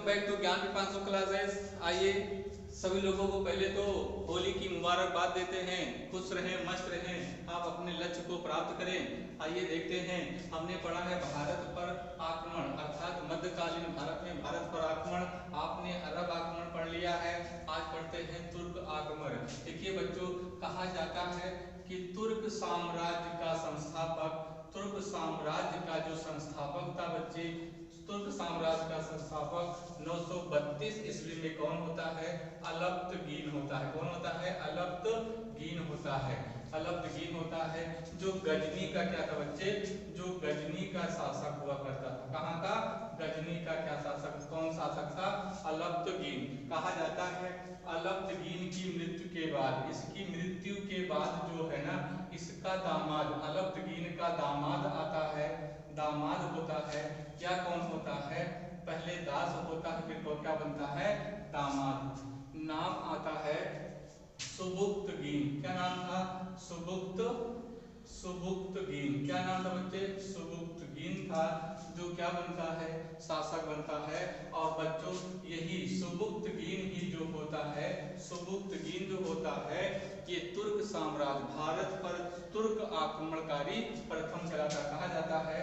Back to ज्ञान Deepanshu classes. आइए सभी लोगों को पहले तो होली की मुबारकबाद देते हैं। खुश रहें, मस्त रहें, आप अपने लक्ष्य को प्राप्त करें। आइए देखते हैं, हमने पढ़ा है भारत पर आक्रमण अर्थात मध्यकालीन भारत में भारत पर आक्रमण। आपने अरब आक्रमण पढ़ लिया है, आज पढ़ते हैं तुर्क आक्रमण। देखिए बच्चों, कहा जाता है कि तुर्क साम्राज्य का संस्थापक, तुर्क साम्राज्य का जो संस्थापक था बच्चे, तुर्क साम्राज्य का संस्थापक 932 ईस्वी में कौन होता है? अलब्तगीन होता है। कौन होता है? अलब्तगीन होता है। अलब्तगीन होता है जो गजनी का क्या था बच्चे? जो गजनी का शासक हुआ करता था। कहाँ का? गजनी का क्या शासक? कौन शासक था? अलब्तगीन। कहा जाता है अलब्तगीन की मृत्यु के बाद, इसकी मृत्यु के बाद जो है ना, इसका दामाद, अलब्तगीन का दामाद आता है, दामाद होता है। क्या कौन होता है? पहले दास होता है, फिर क्या बनता है? दामाद। नाम आता है सुबुक्तगीन। क्या नाम था? सुबुक्तगीन। क्या नाम था बच्चे? सुबुक्तगीन था, जो क्या बनता है? शासक बनता है। और बच्चों यही सुबुक्तगीन ही जो होता है, सुबुक्तगीन जो होता है, ये तुर्क साम्राज्य भारत पर तुर्क आक्रमणकारी प्रथम चलाता। कहा जाता है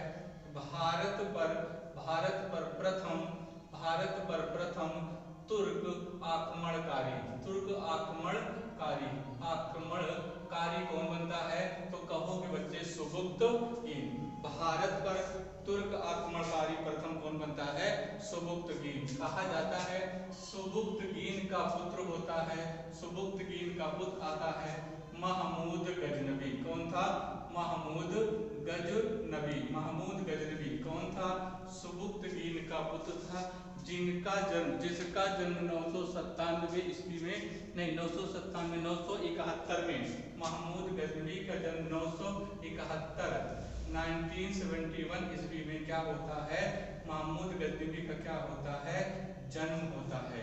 भारत पर प्रथम तुर्क आक्रमणकारी, तुर्क आक्रमणकारी कौन बनता है? तो कहोगे बच्चे सुबुक्तगीन। भारत पर तुर्क आक्रमणकारी प्रथम कौन बनता है? सुबुक्तगीन। कहा जाता है सुबुक्तगीन का पुत्र होता है, सुबुक्तगीन का पुत्र आता है महमूद गजनबी। कौन था? महमूद गजनबी। महमूद गजनबी कौन था? सुबुक्तगीन का पुत्र था, जिसका जन्म 997 ईस्वी में, नहीं 971 में, महमूद गजनबी का जन्म 971 1971 ईस्वी में क्या होता है? महमूद गजनबी का क्या होता है? जन्म होता है।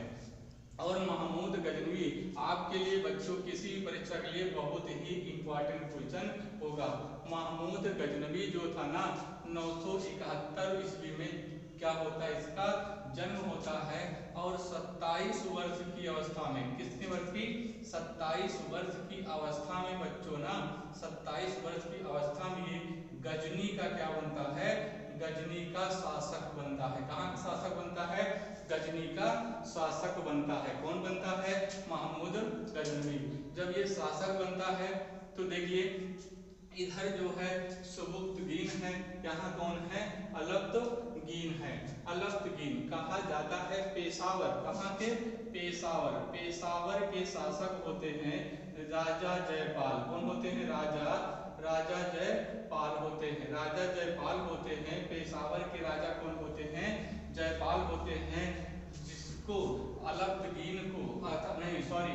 और महमूद गजनवी आपके लिए बच्चों किसी परीक्षा के लिए बहुत ही इंपॉर्टेंट क्वेश्चन होगा। महमूद गजनवी जो था ना, 971 ईस्वी में क्या होता है? इसका जन्म होता है। और 27 वर्ष की अवस्था में, कितने वर्ष की? 27 वर्ष की अवस्था में बच्चों ना, 27 वर्ष की अवस्था में ये गजनी का क्या बनता है? गजनी का शासक बनता है। कहाँ का शासक बनता है? गजनी का शासक बनता है। कौन बनता है? महमूद गजनवी। जब ये शासक बनता है तो देखिए इधर जो है सुबुक्तगीन है, यहाँ कौन है? अलब्तगीन है। अलब्तगीन कहा जाता है पेशावर। कहाँ के? पेशावर। पेशावर के शासक होते हैं राजा जयपाल। कौन होते हैं? राजा जयपाल होते हैं। राजा जयपाल होते हैं। पेशावर के राजा कौन होते हैं? जयपाल होते हैं। जिसको अलब्तगीन को,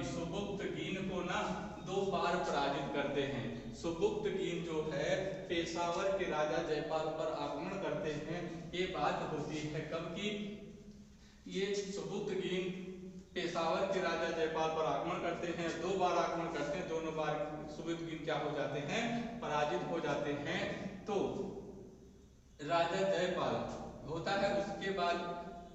सुबुक्तगीन को ना 2 बार पराजित करते हैं। सुबुक्तगीन जो है पेशावर के राजा जयपाल पर आक्रमण करते हैं। ये बात होती है कब की? ये सुबुक्तगीन पेशावर के राजा जयपाल पर आक्रमण करते हैं, 2 बार आक्रमण करते हैं, दोनों बार सुबुक्तगीन क्या हो जाते हैं? पराजित हो जाते हैं। तो राजा जयपाल होता है, उसके बाद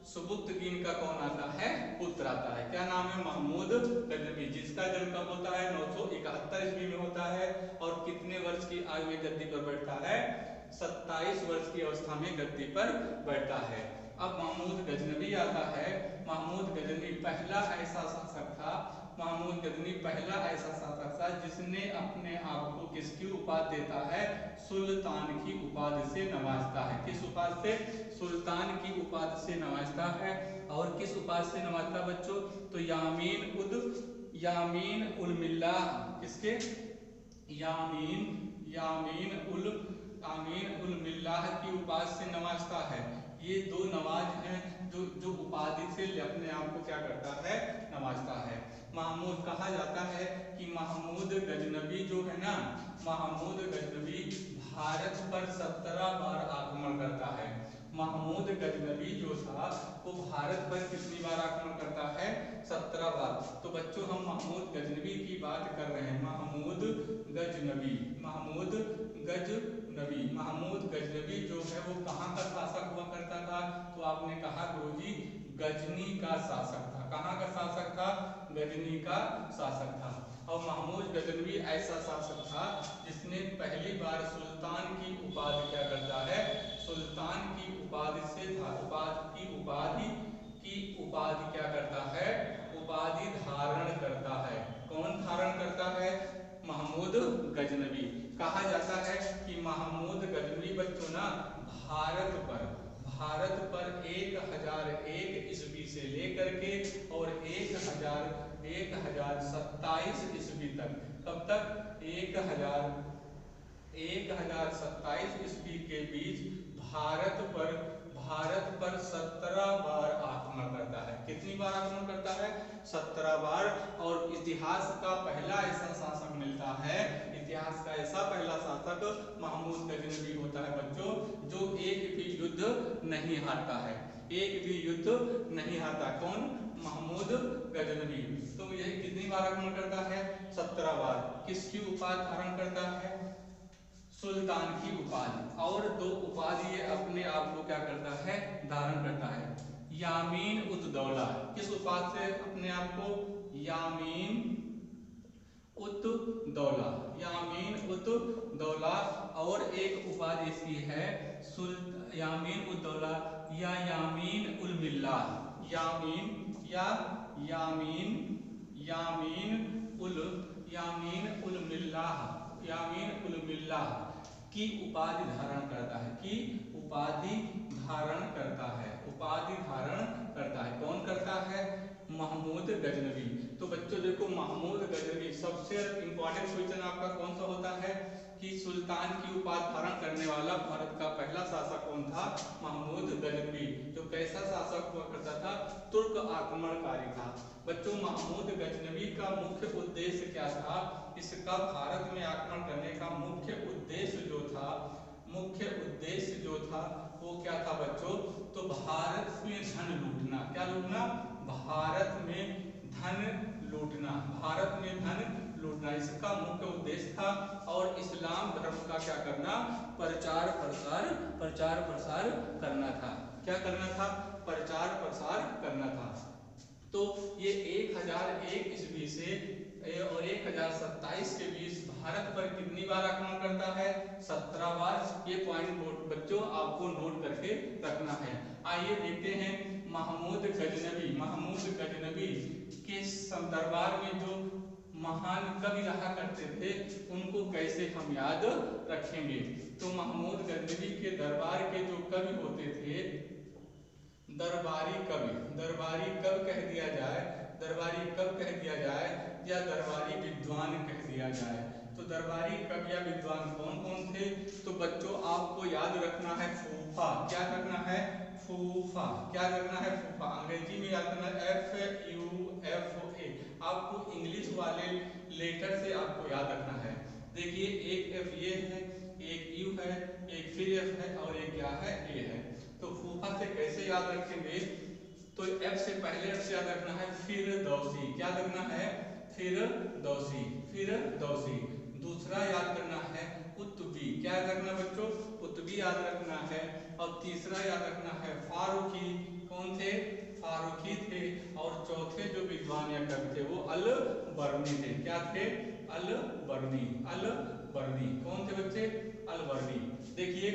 सुबुक्तगीन का कौन आता है? पुत्र आता है। क्या नाम है? महमूद गजनवी, जिसका जन्म कब होता है? 971 ईस्वी में होता है। और कितने वर्ष की आयु में गद्दी पर बैठता है? 27 वर्ष की अवस्था में गद्दी पर बैठता है। अब महमूद गजनवी आता है। महमूद गजनवी पहला ऐसा शासक था, महमूद गजनवी पहला ऐसा शासक था जिसने अपने आप को किसकी उपाधि देता है? सुल्तान की उपाधि से नवाजता है। किस उपाधि से? सुल्तान की उपाधि से नवाजता है। और किस उपाधि से नवाजता बच्चों? तो यामीन उल मिल्लाह। किसके? यामीन उल मिल्लाह की उपाधि से नवाजता है। ये 2 नवाज हैं जो उपाधि से अपने आप को क्या करता है? नवाजता है। महमूद कहा जाता है कि महमूद गजनवी जो है ना, महमूद गजनवी भारत पर 17 बार आक्रमण करता है। महमूद गजनवी जो था वो भारत पर कितनी बार आक्रमण करता है? 17 बार। तो बच्चों हम महमूद गजनवी की बात कर रहे हैं। महमूद गजनवी जो है वो कहाँ का शासक हुआ करता था? तो आपने कहा गुरुजी गजनी का शासक था। कहाँ का शासक था? गजनी का शासक था। और महमूद गजनवी ऐसा शासक था जिसने पहली बार सुल्तान की उपाधि क्या करता है? सुल्तान की उपाधि से उपाधि क्या करता है? उपाधि धारण करता है। कौन धारण करता है? महमूद गजनवी। कहा जाता है कि महमूद गजनवी बच्चों ना भारत पर 1001 ईस्वी से लेकर के और 1027 ईस्वी तक, कब तक? 1027 ईस्वी के बीच भारत पर 17 बार आक्रमण करता है। कितनी बार आक्रमण करता है? 17 बार। और इतिहास का पहला ऐसा शासक मिलता है, इतिहास का ऐसा पहला शासक महमूद गजनवी होता है बच्चों, जो एक भी युद्ध नहीं हारता है। एक भी युद्ध नहीं हारता। कौन? महमूद गजनवी। तो यह कितनी बार आक्रमण करता है? 17 बार। किसकी उपाधि धारण करता है? सुल्तान की उपाधि। और 2 उपाधि ये अपने आप को क्या करता है? धारण करता है। यामीन उत दौला। किस उपाधि से अपने आप को? यामीन उत दौला। यामीन उत दौला। और एक उपाधि इसकी है यामीन उत दौला या यामीन उल मिल्लाह। यामीन उल मिल्लाह की उपाधि धारण करता है। की उपाधि धारण करता है। उपाधि धारण करता है। कौन करता है? महमूद गजनवी। तो बच्चों देखो, महमूद गजनवी, सबसे इंपॉर्टेंट क्वेश्चन आपका कौन सा होता है कि सुल्तान की उपाधि धारण करने वाला भारत का पहला शासक कौन था? महमूद गजनवी। जो कैसा शासक हुआ करता था? तुर्क आक्रमणकारी था। बच्चों, महमूद गजनवी का मुख्य उद्देश्य क्या था? इसका भारत में आक्रमण करने का मुख्य उद्देश्य जो था वो क्या था बच्चों? तो भारत में धन लूटना। क्या लूटना? भारत में धन लूटना इसका मुख्य उद्देश्य था। और इस्लाम धर्म का क्या करना? प्रचार प्रसार करना था। क्या करना था? प्रचार प्रसार करना था। तो ये 1001 ईस्वी से और 1027 के बीच भारत पर कितनी बार आक्रमण करता है? 17 बार। ये पॉइंट बच्चों आपको नोट करके रखना है। आइए देखते हैं महमूद गजनवी के दरबार में जो महान कवि रहा करते थे उनको कैसे हम याद रखेंगे। तो महमूद गजनवी के दरबार के जो कवि होते थे, दरबारी कवि कह दिया जाए या दरबारी विद्वान कह दिया जाए। तो दरबारी कवि या विद्वान कौन कौन थे? तो बच्चों आपको याद रखना है फूफा। क्या करना है? फूफा। अंग्रेजी में याद करना है FUFA। आपको इंग्लिश वाले लेटर से आपको याद रखना है। देखिए, एक F ये है, एक U है, एक फिर F है और एक क्या है? A है। तो फूफा से कैसे याद रखेंगे? तो F से पहले F से याद रखना है फिरदौसी। क्या रखना है? फिरदौसी। दूसरा याद करना है कुतुबी। क्या रखना बच्चों? कुतुबी याद रखना है। और तीसरा याद रखना है फारूकी। कौन थे? फारूकी थे। और चौथे जो विद्वान या कवि थे वो अल-बरनी थे। क्या थे? अल-बरनी। कौन थे बच्चे? अल-बरनी। देखिए,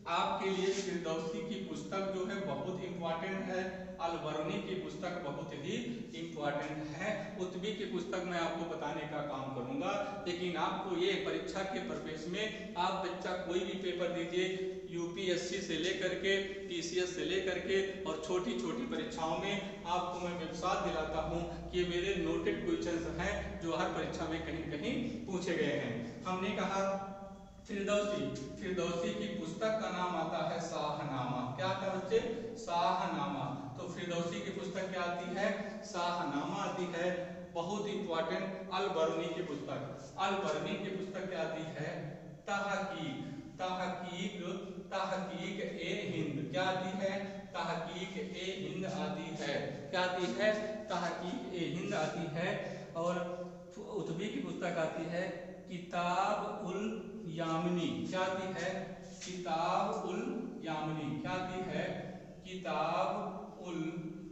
आपके लिए फिरदौसी की पुस्तक जो है बहुत इंपॉर्टेंट है, अल-बरनी की पुस्तक बहुत ही इंपॉर्टेंट है। कुतुबी की पुस्तक मैं आपको बताने का काम करूंगा, लेकिन आपको ये परीक्षा के पर्पस में आप बच्चा कोई भी पेपर दीजिए, यूपीएससी से लेकर के टीसीएस से लेकर के और छोटी परीक्षाओं में आपको मैं विश्वास दिलाता हूँ कि मेरे नोटेड क्वेश्चंस हैं जो हर परीक्षा में कहीं कहीं पूछे गए हैं। हमने कहा फिरदौसी की पुस्तक का नाम आता है शाहनामा। क्या था बच्चे? शाहनामा। तो फिरदौसी की पुस्तक क्या आती है? शाहनामा आती है। बहुत इंपॉर्टेंट अल-बरनी की पुस्तक क्या आती है? तहकीक ए हिंद। क्या आती है? तहकीक ए हिंद आती है। क्या आती है? तहकीक ए हिंद आती है। और कुतुबी की पुस्तक आती है किताब उल यामिनी। क्या आती है? किताब उल यामिनी। क्या आती है? किताब उल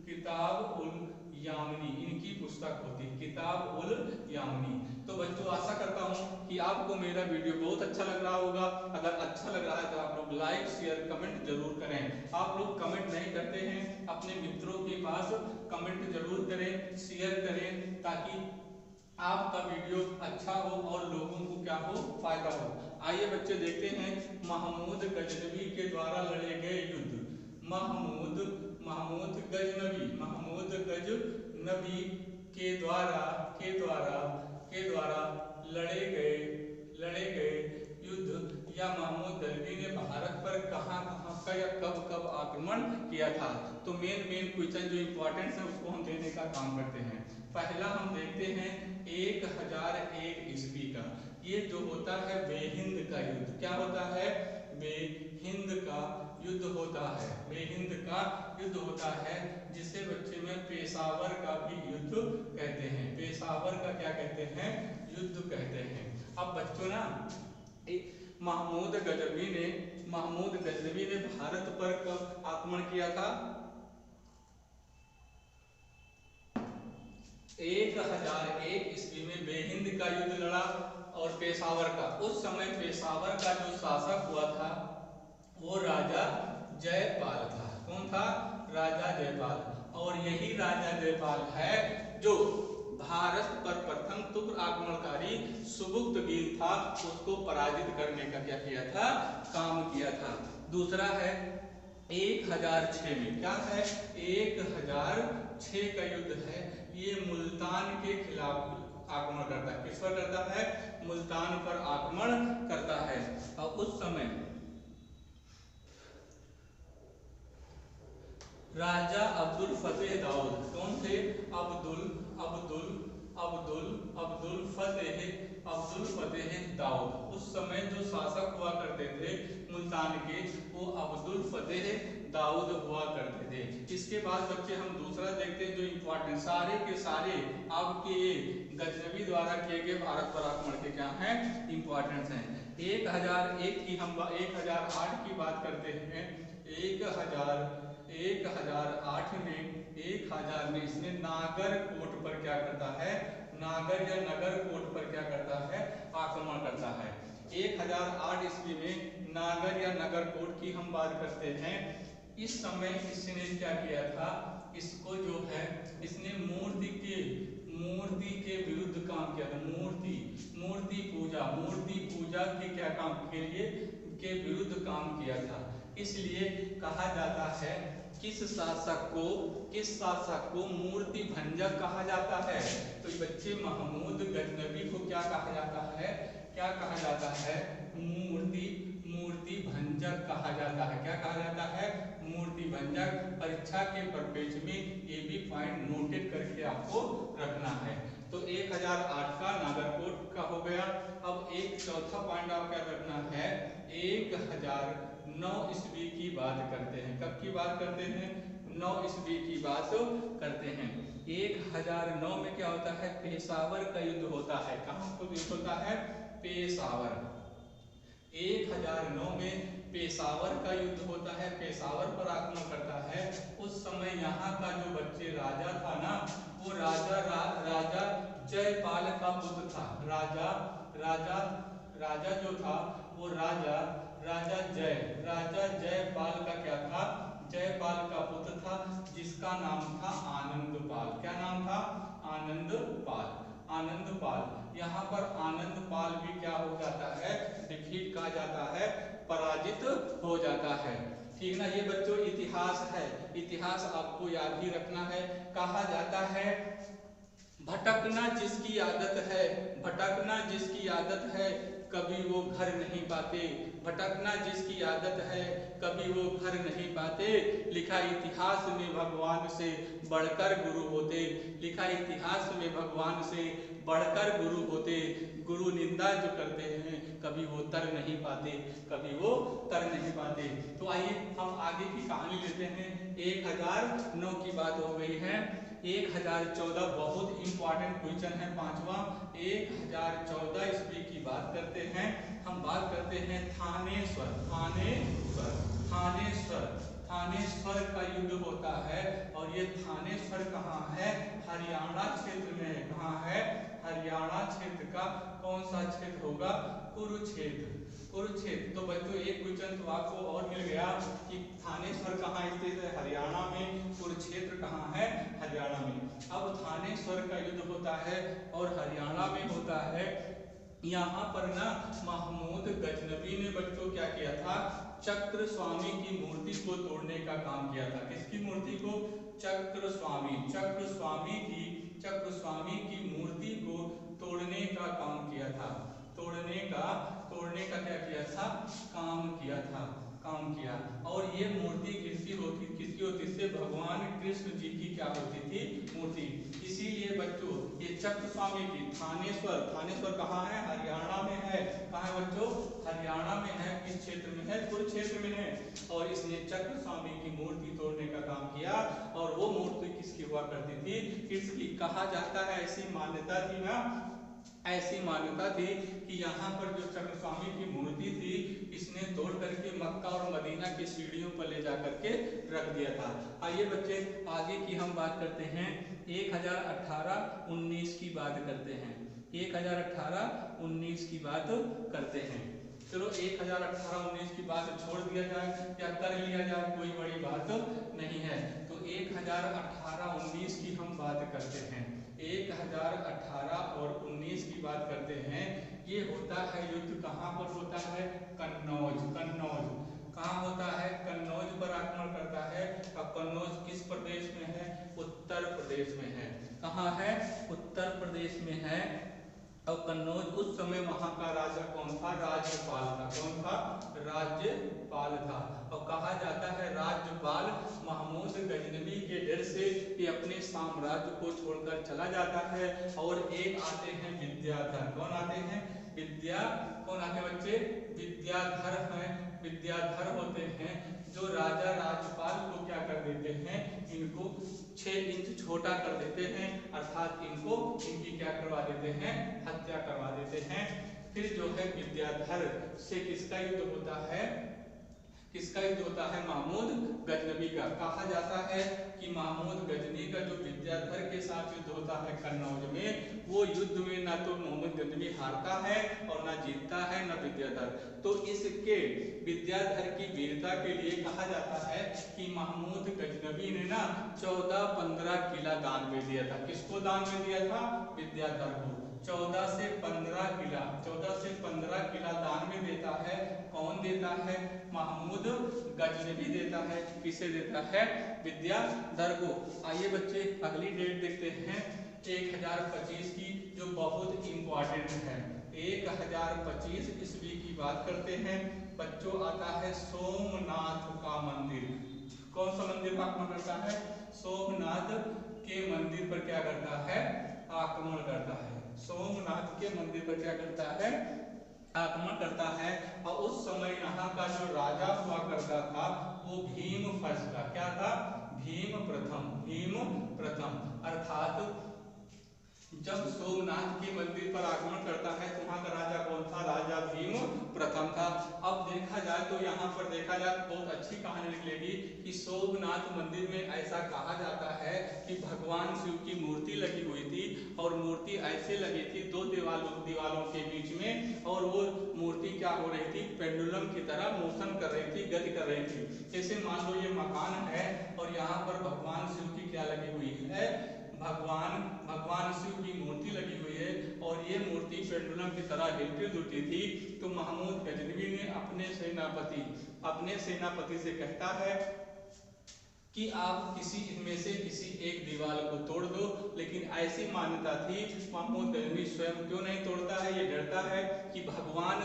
किताब उल यामिनी इनकी पुस्तक होती है, किताब उल यामिनी। तो बच्चों आशा करता हूँ कि आपको मेरा वीडियो बहुत अच्छा लग रहा होगा। अगर अच्छा लग रहा है तो आप लोग लाइक शेयर कमेंट जरूर करें। आप लोग कमेंट नहीं करते हैं, अपने मित्रों के पास कमेंट जरूर करें, शेयर करें, ताकि आपका वीडियो अच्छा हो और लोगों को क्या हो, फायदा हो। आइए बच्चे देखते हैं महमूद गजनवी के द्वारा लड़े गए युद्ध। महमूद गजनवी के द्वारा लड़े गए युद्ध या महमूद गजनवी ने भारत पर कहाँ का या कब आक्रमण किया था। तो मेन क्वेश्चन जो इम्पोर्टेंट है उसको हम देने का काम करते हैं। पहला हम देखते हैं 1001 ईस्वी का, ये जो होता है बेहिंद का युद्ध। क्या होता है? बेहिंद का युद्ध होता है, बेहिंद का युद्ध होता है, जिसे बच्चे में पेशावर का भी युद्ध कहते हैं। पेशावर का क्या कहते हैं? युद्ध कहते हैं। अब बच्चों ना महमूद गजनवी ने भारत पर कब आक्रमण किया था? 1001 ईस्वी में बेहिंद का युद्ध लड़ा और पेशावर का। उस समय पेशावर का जो शासक हुआ था वो राजा जयपाल था। कौन था? राजा जयपाल। और यही राजा जयपाल है जो भारत पर प्रथम तुर्क आक्रमणकारी सुबुक्तगीन था, उसको पराजित करने का क्या किया था? काम किया था। दूसरा है 1006 में, क्या है? 1006 का युद्ध है। ये मुल्तान के खिलाफ आक्रमण करता है। किस पर करता है? मुल्तान पर आक्रमण करता है। और उस समय राजा अब्दुल फतेह दाऊद, कौन थे? अब्दुल फतेह दाऊद। उस समय जो शासक हुआ करते थे मुल्तान के, वो अब्दुल फतेह दाऊद हुआ करते थे। इसके बाद बच्चे हम दूसरा देखते हैं जो इम्पोर्टेंट, सारे के सारे आपके गजनवी द्वारा किए गए भारत पर आक्रमण के क्या हैं? इम्पोर्टेंट हैं। 1001 की हम 1008 की बात करते हैं। 1008 में इसने नागरकोट पर क्या करता है? नागर या नगरकोट पर क्या करता है? आक्रमण करता है। 1008 ईस्वी में नागर या नगरकोट की हम बात करते हैं। इस समय इसने क्या किया था? इसको जो है इसने मूर्ति के विरुद्ध काम किया था। मूर्ति पूजा के क्या काम के लिए के विरुद्ध काम किया था। इसलिए कहा जाता है किस शासक को मूर्ति भंजक कहा जाता है? तो बच्चे महमूद गजनवी को क्या कहा जाता है? मूर्ति भंजक कहा जाता है। क्या कहा जाता है? मूर्ति भंजक। परीक्षा के पर्पेज में ये भी पॉइंट नोटेड करके आपको रखना है। तो 1008 का नागरकोट का हो गया। अब एक चौथा पॉइंट आप क्या रखना है? 1009 ईस्वी की बात करते हैं। कब की बात करते हैं? 9 ईस्वी की बात करते हैं। 1009 में क्या होता है? पेशावर का युद्ध होता है। कहाँ को युद्ध होता है? पेशावर। 1009 में पेशावर का युद्ध होता है, पेशावर पर आक्रमण करता है। उस समय यहाँ का जो बच्चे राजा था ना, वो राजा जयपाल का पुत्र था। राजा जो था वो राजा जयपाल का क्या था? जयपाल का पुत्र था, जिसका नाम था आनंदपाल। क्या नाम था? आनंदपाल। यहाँ पर आनंदपाल भी क्या हो जाता है? डिफीट कहा जाता है, पराजित हो जाता है। ठीक ना? ये बच्चों इतिहास है, इतिहास आपको याद ही रखना है। कहा जाता है भटकना जिसकी आदत है कभी वो घर नहीं पाते। भटकना जिसकी आदत है कभी वो घर नहीं पाते। लिखा इतिहास में भगवान से बढ़कर गुरु होते। लिखा इतिहास में भगवान से बढ़कर गुरु होते। गुरु निंदा जो करते हैं कभी वो तर नहीं पाते। तो आइए हम आगे की कहानी लेते हैं। 1009 की बात हो गई है। 1014 बहुत इंपॉर्टेंट क्वेश्चन है, पांचवा। 1014 ईस्वी की बात करते हैं। हम बात करते हैं थानेश्वर। थानेश्वर का युद्ध होता है। और ये थानेश्वर कहाँ है? हरियाणा क्षेत्र में है। कहाँ है? हरियाणा क्षेत्र का कौन सा क्षेत्र होगा? कुरुक्षेत्र। कुरुक्षेत्र। तो बच्चों एक क्वेश्चन तो आपको और मिल गया कि थानेश्वर कहाँ स्थित है? हरियाणा में। कुरुक्षेत्र कहाँ है? हरियाणा में। अब थानेश्वर का युद्ध होता है और हरियाणा में होता है। यहाँ पर ना महमूद गजनबी ने बच्चों क्या किया था? चक्र स्वामी की मूर्ति को तोड़ने का काम किया था। किसकी मूर्ति को? चक्र स्वामी की मूर्ति को तोड़ने का काम किया था। तोड़ने का क्या किया था? काम किया। और ये मूर्ति किसकी होती थी? भगवान कृष्ण जी की क्या होती थी? मूर्ति। इसीलिए बच्चों ये चक्र स्वामी की थानेश्वर कहाँ है? हरियाणा में है। कहाँ है बच्चों? हरियाणा में है। किस क्षेत्र में है? कुरुक्षेत्र में है। और इसने चक्र स्वामी की मूर्ति तोड़ने का काम किया। और वो मूर्ति किसकी हुआ करती थी? कृष्ण की। कहा जाता है, ऐसी मान्यता थी ना, ऐसी मान्यता थी कि यहाँ पर जो चक्र स्वामी की मूर्ति थी, इसने तोड़ करके मक्का और मदीना की सीढ़ियों पर ले जा करके रख दिया था। आइए बच्चे आगे की हम बात करते हैं। 1018-19 की बात करते हैं। 1018-19 की बात करते हैं। चलो 1018-19 की बात छोड़ दिया जाए या कर लिया जाए, कोई बड़ी बात नहीं है। तो 1018-19 की हम बात करते हैं। 1018 और 19 की बात करते हैं। ये होता है युद्ध कहाँ पर होता है? कन्नौज। कहाँ होता है? कन्नौज पर आक्रमण करता है। अब कन्नौज किस प्रदेश में है? उत्तर प्रदेश में है। कहाँ है? उत्तर प्रदेश में है। और कन्नौज उस समय वहां का राजा कौन था? राज्यपाल था। कौन था? राज्यपाल था। और कहा जाता है राज्यपाल महमूद गजनबी के डर से ये अपने साम्राज्य को छोड़कर चला जाता है। और एक आते हैं विद्याधर। कौन आते हैं? कौन आते हैं बच्चे? विद्याधर हैं। विद्याधर होते हैं जो राजा राज्यपाल को क्या कर देते हैं? इनको 6 इंच छोटा कर देते हैं, अर्थात इनकी क्या करवा देते हैं? हत्या करवा देते हैं। फिर जो है विद्याधर से किसका युद्ध होता है? महमूद गजनबी का। कहा जाता है कि महमूद गजनी का जो विद्याधर के साथ युद्ध होता है कन्नौज में, वो युद्ध में ना तो महमूद गजनबी हारता है और ना जीतता है ना विद्याधर। तो इसके विद्याधर की वीरता के लिए कहा जाता है कि महमूद गजनबी ने ना 14-15 किला दान में दिया था। किसको दान में दिया था? विद्याधर को। 14 से 15 किला दान में देता है। कौन देता है? महमूद गजनबी देता है। किसे देता है? विद्याधर को। आइए बच्चे अगली डेट देखते हैं 1025 की, जो बहुत इंपॉर्टेंट है। 1025 ईस्वी की बात करते हैं बच्चों। आता है सोमनाथ का मंदिर। कौन सा मंदिर का आक्रमण करता है? सोमनाथ के मंदिर पर क्या करता है? आक्रमण करता है। सोमनाथ के मंदिर पर क्या करता है? आक्रमण करता है। और उस समय यहाँ का जो राजा हुआ करता था वो भीमफस्ट था। क्या था? भीम प्रथम। अर्थात जब सोमनाथ के मंदिर पर आक्रमण करता है तो वहाँ का राजा कौन था? राजा भीम प्रथम था। अब देखा जाए तो यहाँ पर देखा जाए तो बहुत अच्छी कहानी निकलेगी कि सोमनाथ मंदिर में ऐसा कहा जाता है कि भगवान शिव की मूर्ति लगी हुई थी। और मूर्ति ऐसे लगी थी 2 दीवालों के बीच में। और वो मूर्ति क्या हो रही थी? पेंडुलम की तरह मोशन कर रही थी, गति कर रही थी। जैसे मान लो ये मकान है और यहाँ पर भगवान शिव की क्या लगी हुई है? भगवान शिव की मूर्ति लगी हुई है। और ये मूर्ति पेंडुलम की तरह हिलती जुलती थी। तो महमूद गजनवी ने अपने सेनापति से कहता है कि आप इनमें से किसी एक दीवार को तोड़ दो। लेकिन ऐसी मान्यता थी, महमूद गजनवी स्वयं क्यों नहीं तोड़ता है? ये डरता है कि भगवान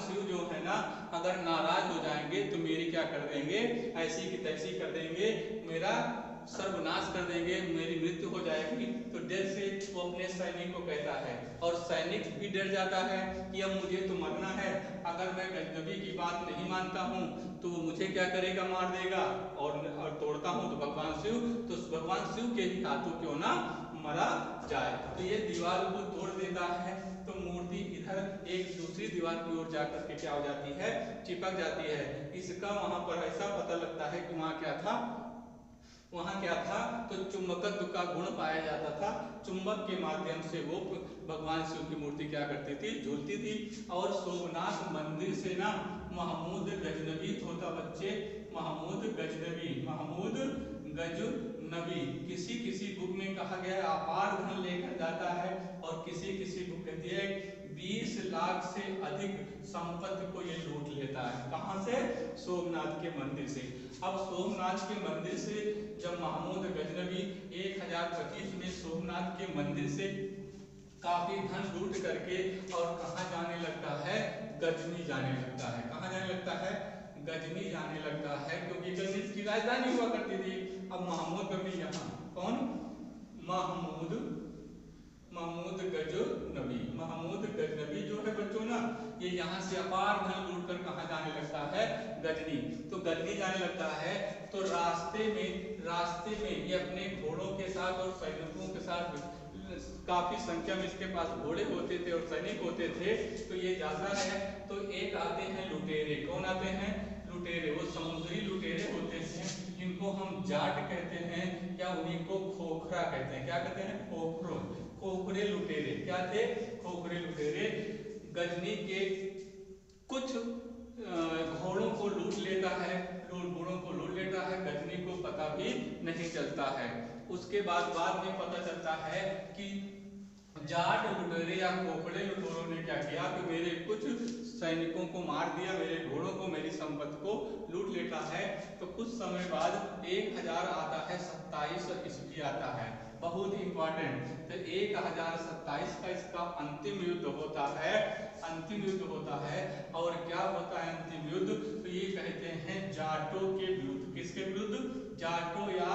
शिव जो है ना, अगर नाराज हो जाएंगे तो मेरी क्या कर देंगे? ऐसी की तैसी कर देंगे, मेरा सर्वनाश कर देंगे, मेरी मृत्यु हो जाएगी। तो डर से वो अपने सैनिक को कहता है। और सैनिक भी डर जाता है कि अब मुझे तो मरना है। अगर मैं गजनवी की बात नहीं मानता हूँ तो वो मुझे क्या करेगा? मार देगा। और तोड़ता हूँ तो भगवान शिव के ही हाथों क्यों ना मरा जाए। तो ये दीवार को तोड़ देता है, तो मूर्ति इधर एक दूसरी दीवार की ओर जाकर के क्या हो जाती है, चिपक जाती है। इसका वहां पर ऐसा पता लगता है कि वहां क्या था, तो चुंबकत्व का गुण पाया जाता था। चुंबक के माध्यम से वो भगवान शिव की मूर्ति क्या करती थी, झूलती थी। और सोमनाथ मंदिर से ना महमूद गजनबी होता बच्चे, महमूद गजनबी किसी किसी बुक में कहा गया है अपार धन लेकर जाता है, और किसी किसी बुक कहती है 20 लाख से अधिक संपत्ति को ये लूट लेता है। कहां से, सोमनाथ के मंदिर से। अब सोमनाथ के मंदिर से जब महमूद गजनबी 1025 में सोमनाथ के मंदिर से काफी धन लूट करके और कहां जाने लगता है, गजनी जाने लगता है। कहां जाने लगता है, गजनी जाने लगता है, क्योंकि गजनी की राजधानी हुआ करती थी। अब महमूद गजनबी यहाँ कौन, महमूद गजनबी जो है बच्चों ना, ये यहाँ से अपार धन लूट कर कहाँ जाने लगता है, गजनी। तो गजनी जाने लगता है, तो रास्ते में ये अपने घोड़ों के साथ और सैनिकों के साथ, काफी संख्या में इसके पास घोड़े होते थे और सैनिक होते थे। तो ये जाता है, तो एक आते हैं लुटेरे। कौन आते हैं, लुटेरे। वो समुद्री लुटेरे होते हैं, इनको हम जाट कहते हैं, या उन्हीं को खोखरा कहते हैं। क्या कहते हैं, खोखरे लुटेरे। क्या थे, खोखरे लुटेरे। गजनी के कुछ घोड़ों को लूट लेता है, गजनी को पता भी नहीं चलता है। उसके बाद में पता चलता है कि जाट लुटेरे या खोखड़े लुटेरों ने क्या किया कि मेरे कुछ सैनिकों को मार दिया, मेरे घोड़ों को, मेरी संपत्ति को लूट लेता है। तो कुछ समय बाद 1000 आता है, 27 ईस्वी आता है, बहुत इंपॉर्टेंट। तो 1027 का इसका अंतिम युद्ध होता है, और क्या होता है अंतिम युद्ध, तो ये कहते हैं जाटों के विरुद्ध। किसके विरुद्ध, जाटों या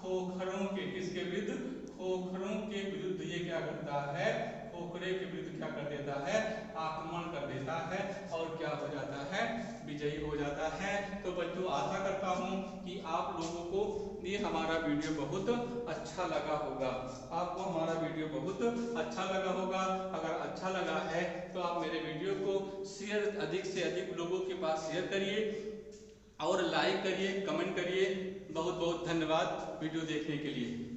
खोखरों के, किसके विरुद्ध, खोखरों के विरुद्ध ये क्या करता है, खोखरे के विरुद्ध क्या कर देता है, आक्रमण कर देता है, और क्या हो जाता है, विजयी हो जाता है। तो बच्चों आशा करता हूँ कि आप लोगों को ये हमारा वीडियो बहुत अच्छा लगा होगा, आपको हमारा वीडियो बहुत अच्छा लगा होगा। अगर अच्छा लगा है तो आप मेरे वीडियो को शेयर, अधिक से अधिक लोगों के पास शेयर करिए और लाइक करिए, कमेंट करिए। बहुत बहुत धन्यवाद वीडियो देखने के लिए।